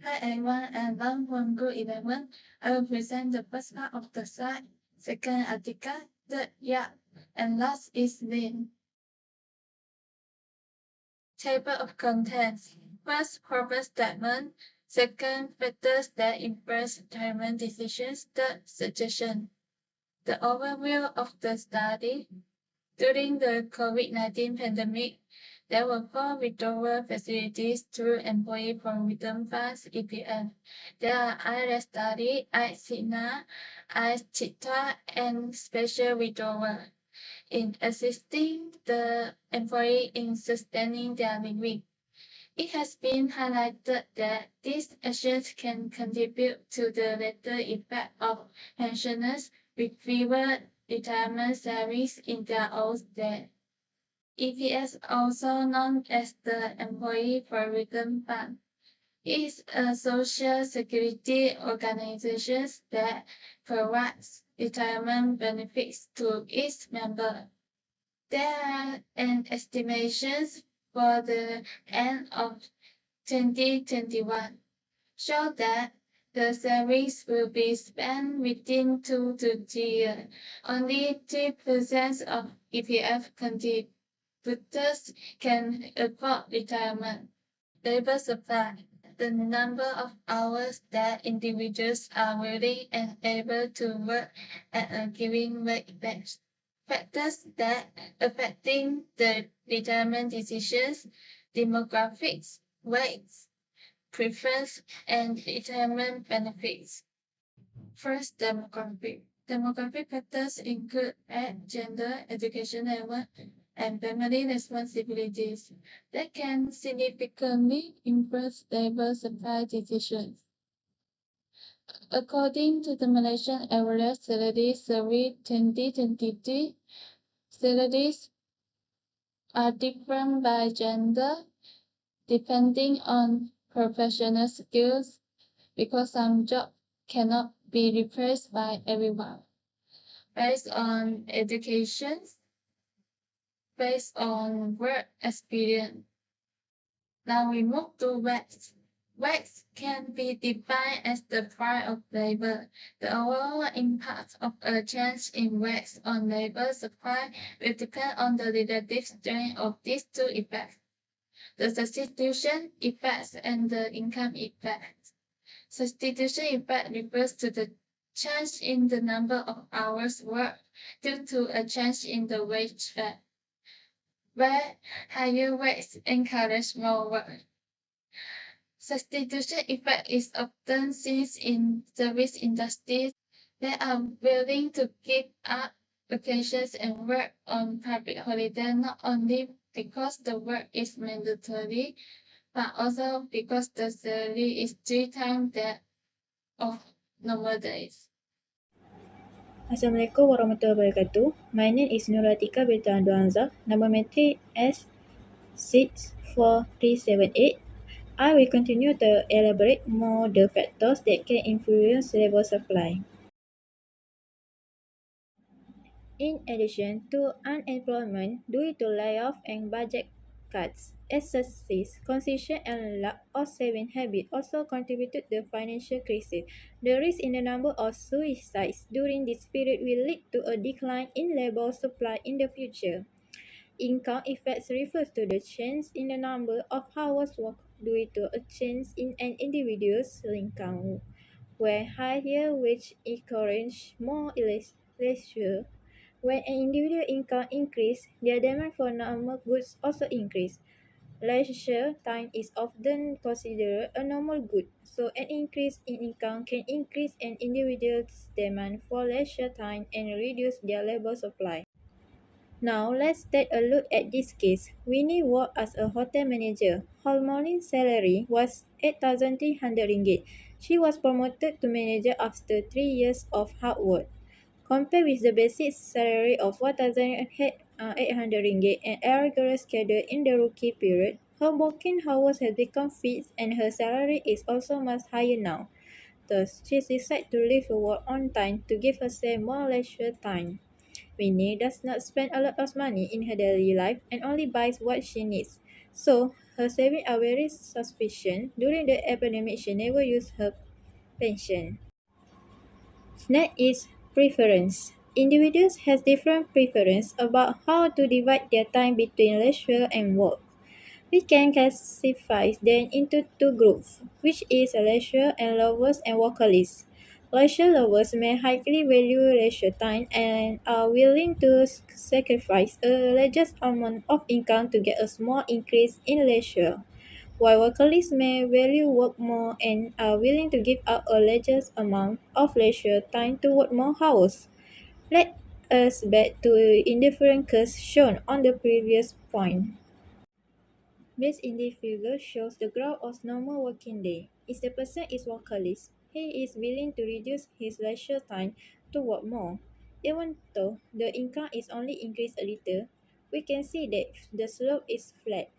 Hi everyone, and welcome from Group 11. I will present the first part of the slide, second article, third yeah, and last is Lin. Table of contents. First, purpose statement. Second, factors that influence retirement decisions. Third, suggestion. The overview of the study. During the COVID-19 pandemic, there were 4 withdrawal facilities through Employee Provident Funds (EPF). There are IRES study, ICNA, ICHITA, and special withdrawal in assisting the employee in sustaining their living. It has been highlighted that these actions can contribute to the latter effect of pensioners with fewer retirement savings in their old age. EPS, also known as the Employee Provident Fund, is a social security organization that provides retirement benefits to its members. There are an estimations for the end of 2021 show that the savings will be spent within 2 to 3 years. Only 3% of EPF contributors can afford retirement. Labor supply. The number of hours that individuals are willing and able to work at a given wage base. Factors that affecting the retirement decisions, demographics, weights, preference, and retirement benefits. First, demographic. Demographic factors include age, gender, education level, and family responsibilities that can significantly influence labor supply decisions. According to the Malaysian Average Salary Survey 2023, salaries are different by gender depending on professional skills because some jobs cannot be replaced by everyone. Based on education, based on work experience. Now we move to wages. Wages can be defined as the price of labor. The overall impact of a change in wages on labor supply will depend on the relative strength of these two effects, the substitution effect and the income effect. Substitution effect refers to the change in the number of hours worked due to a change in the wage rate, where higher wages encourage more work. Substitution effect is often seen in service industries that are willing to give up vacations and work on public holiday not only because the work is mandatory, but also because the salary is 3 times that of normal days. Assalamualaikum warahmatullahi wabarakatuh. My name is Nuratika Binti Anduanza. Number matric S64378. I will continue to elaborate more the factors that can influence labor supply. In addition to unemployment due to layoff and budget cuts, excessive consumption and lack of saving habit also contributed to the financial crisis. The rise in the number of suicides during this period will lead to a decline in labor supply in the future. Income effects refers to the change in the number of hours worked due to a change in an individual's income, where higher wage encourage more leisure. When an individual income increases, their demand for normal goods also increase. Leisure time is often considered a normal good, so an increase in income can increase an individual's demand for leisure time and reduce their labor supply. Now let's take a look at this case. Winnie worked as a hotel manager. Her morning salary was ringgit. She was promoted to manager after 3 years of hard work. Compared with the basic salary of 1,800 ringgit and a regular schedule in the rookie period, her working hours have become fixed and her salary is also much higher now. Thus, she decided to leave work on time to give herself more leisure time. Winnie does not spend a lot of money in her daily life and only buys what she needs. So her savings are very suspicious. During the epidemic, she never used her pension. Next is preference. Individuals have different preference about how to divide their time between leisure and work. We can classify them into two groups, which is leisure and lovers and workaholics. Leisure lovers may highly value leisure time and are willing to sacrifice a largest amount of income to get a small increase in leisure, while workaholics may value work more and are willing to give up a largest amount of leisure time to work more hours. Let us back to indifferent curves shown on the previous point. This in the figure shows the graph of normal working day. If the person is workaholic, he is willing to reduce his leisure time to work more. Even though the income is only increased a little, we can see that the slope is flat.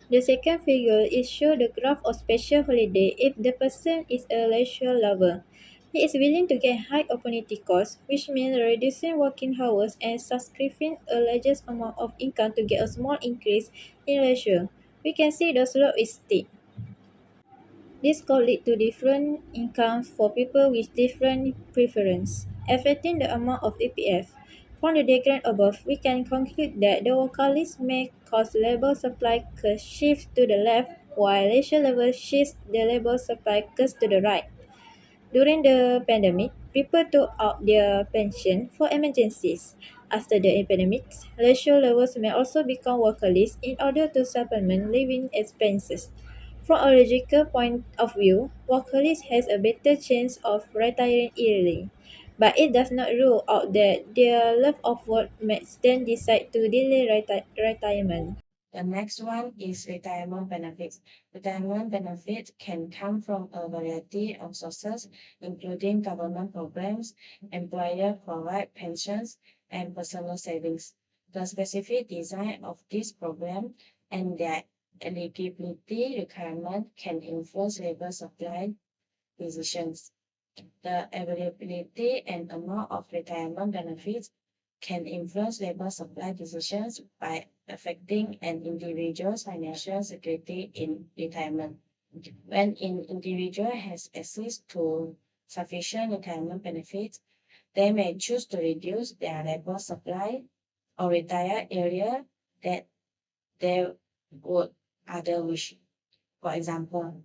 The second figure is show the graph of special holiday if the person is a leisure lover. He is willing to get high opportunity cost, which means reducing working hours and sacrificing a largest amount of income to get a small increase in leisure. We can see the slope is steep. This could lead to different incomes for people with different preference, affecting the amount of EPF. From the diagram above, we can conclude that the vocalist may cause labor supply curve shift to the left, while leisure level shifts the labor supply curve to the right. During the pandemic, people took out their pension for emergencies. After the epidemic, leisure levels may also become workaholics in order to supplement living expenses. From a logical point of view, workaholics has a better chance of retiring early, but it does not rule out that their love of work makes them decide to delay retirement. The next one is retirement benefits. Retirement benefits can come from a variety of sources, including government programs, employer provide pensions, and personal savings. The specific design of this program and their eligibility requirement can influence labor supply decisions. The availability and amount of retirement benefits can influence labor supply decisions by affecting an individual's financial security in retirement. When an individual has access to sufficient retirement benefits, they may choose to reduce their labor supply or retire earlier than they would otherwise. For example,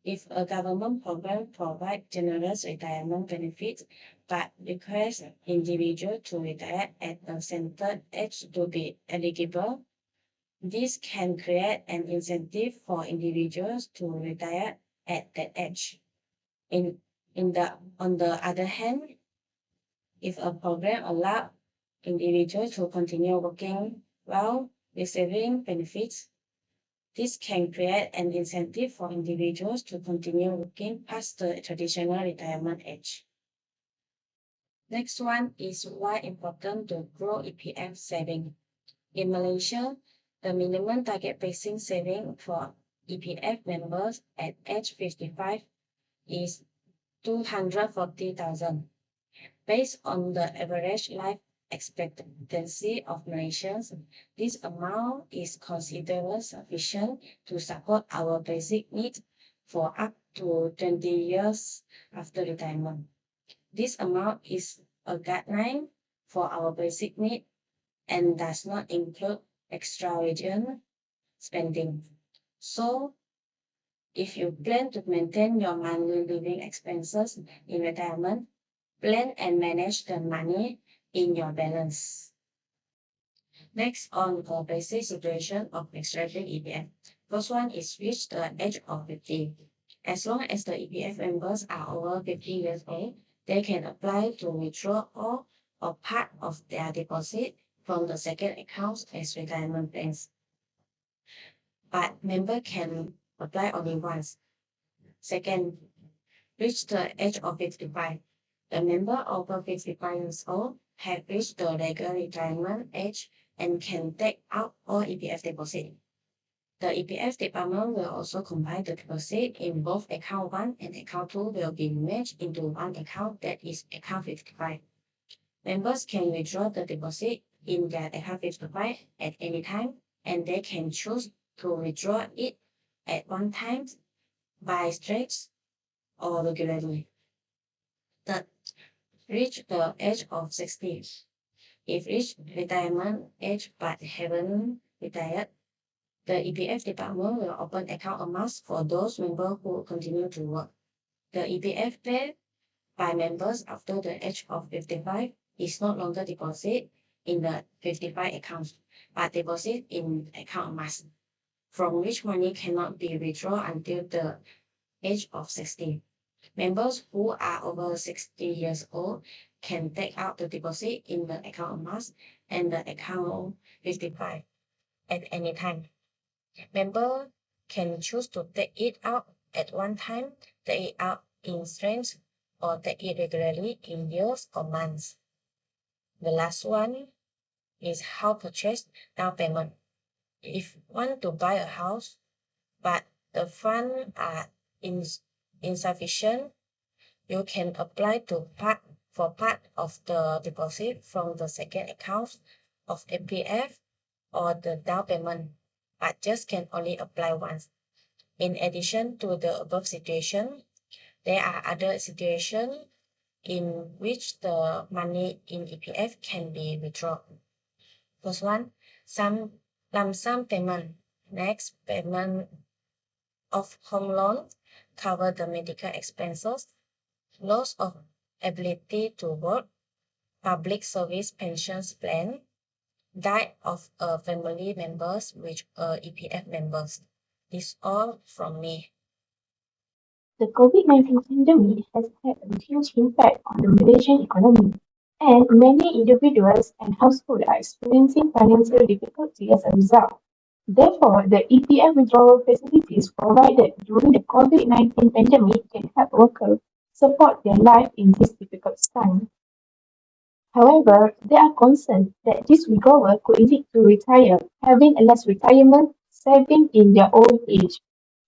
if a government program provides generous retirement benefits but requires individuals to retire at a certain age to be eligible, this can create an incentive for individuals to retire at that age. In, on the other hand, if a program allows individuals to continue working while receiving benefits, this can create an incentive for individuals to continue working past the traditional retirement age. Next one is why important to grow EPF saving. In Malaysia, the minimum target basic saving for EPF members at age 55 is 240,000. Based on the average life expectancy of Malaysians, this amount is considered sufficient to support our basic needs for up to 20 years after retirement. This amount is a guideline for our basic need and does not include extravagant spending. So, if you plan to maintain your monthly living expenses in retirement, plan and manage the money in your balance. Next, on the basic situation of extracting EPF. First one is reach the age of 50. As long as the EPF members are over 50 years old, they can apply to withdraw all or part of their deposit from the second account as retirement plans. But member can apply only once. Second, reach the age of 55. The member over 55 years old have reached the legal retirement age and can take out all EPF deposit. The EPF department will also combine the deposit in both account 1 and account 2 will be merged into one account that is account 55. Members can withdraw the deposit in their account 55 at any time and they can choose to withdraw it at one time by stretch or regularly. Third, reach the age of 60. If reached retirement age but haven't retired, the EPF department will open account amounts for those members who continue to work. The EPF paid by members after the age of 55 is no longer deposit in the 55 accounts, but deposit in account amounts, from which money cannot be withdrawn until the age of 60. Members who are over 60 years old can take out the deposit in the account amounts and the account 55 at any time. Member can choose to take it out at one time, take it out in strengths, or take it regularly in years or months. The last one is how purchase down payment. If want to buy a house, but the funds are insufficient, you can apply to part of the deposit from the second account of MPF or the down payment, but just can only apply once. In addition to the above situation, there are other situations in which the money in EPF can be withdrawn. First one, some lump sum payment. Next, payment of home loan cover the medical expenses, loss of ability to work, public service pensions plan, died of a family members which are EPF members. This all from me. The COVID-19 pandemic has had a huge impact on the Malaysian economy, and many individuals and households are experiencing financial difficulty as a result. Therefore, the EPF withdrawal facilities provided during the COVID-19 pandemic can help workers support their life in this difficult time. However, there are concerns that this withdrawal could lead to having a less retirement saving in their old age.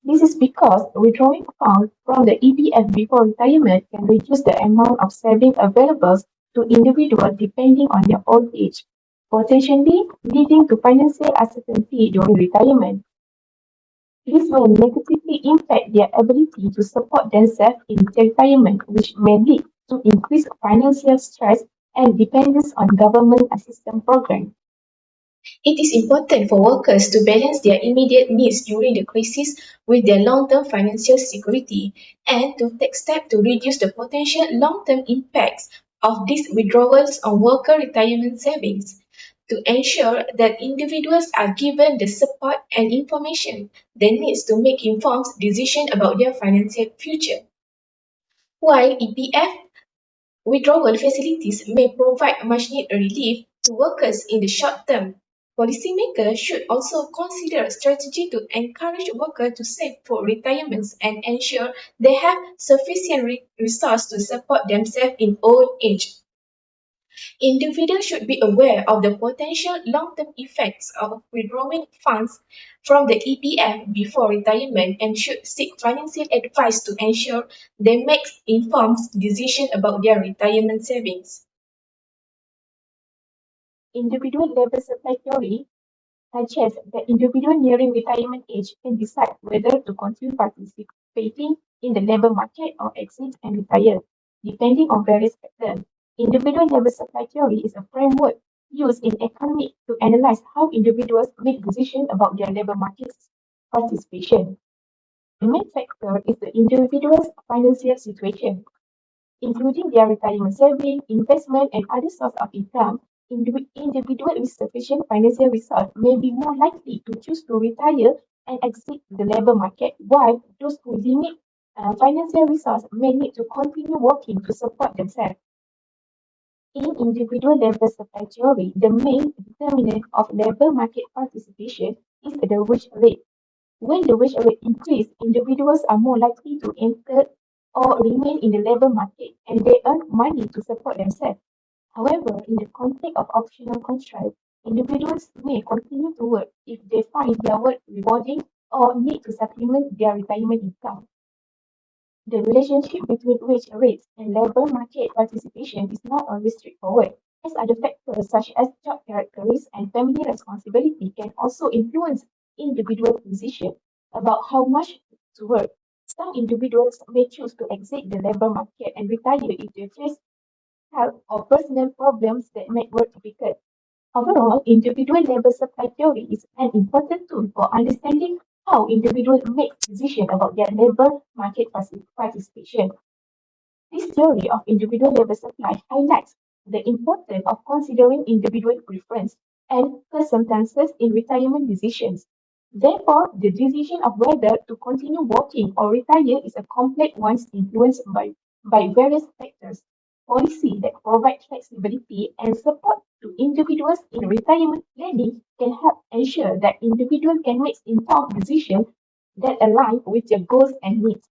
This is because withdrawing funds from the EPF before retirement can reduce the amount of saving available to individuals depending on their old age, potentially leading to financial uncertainty during retirement. This may negatively impact their ability to support themselves in retirement, which may lead to increased financial stress and dependence on government assistance programs. It is important for workers to balance their immediate needs during the crisis with their long-term financial security and to take steps to reduce the potential long-term impacts of these withdrawals on worker retirement savings. To ensure that individuals are given the support and information they need to make informed decisions about their financial future. While EPF withdrawal facilities may provide much-needed relief to workers in the short term, policymakers should also consider a strategy to encourage workers to save for retirement and ensure they have sufficient resources to support themselves in old age. Individuals should be aware of the potential long-term effects of withdrawing funds from the EPF before retirement and should seek financial advice to ensure they make informed decisions about their retirement savings. Individual level supply theory suggests that individuals nearing retirement age can decide whether to continue participating in the labor market or exit and retire, depending on various factors. Individual level supply theory is a framework used in economics to analyze how individuals make decisions about their labor market participation. The main factor is the individual's financial situation, including their retirement saving, investment, and other sources of income. Individuals with sufficient financial resources may be more likely to choose to retire and exit the labor market, while those who limit financial resources may need to continue working to support themselves. In individual level supply theory, the main determinant of labor market participation is the wage rate. When the wage rate increases, individuals are more likely to enter or remain in the labor market and they earn money to support themselves. However, in the context of optional contract, individuals may continue to work if they find their work rewarding or need to supplement their retirement income. The relationship between wage rates and labor market participation is not always straightforward, As other factors such as job characteristics and family responsibility can also influence individual decisions about how much to work. Some individuals may choose to exit the labor market and retire if they face health or personal problems that make work difficult. Overall, individual labor supply theory is an important tool for understanding how individuals make decisions about their labor market participation. This theory of individual labor supply highlights the importance of considering individual preference and circumstances in retirement decisions. Therefore, the decision of whether to continue working or retire is a complex one influenced by various factors. Policy that provide flexibility and support to individuals in retirement planning can help ensure that individuals can make informed decisions that align with their goals and needs.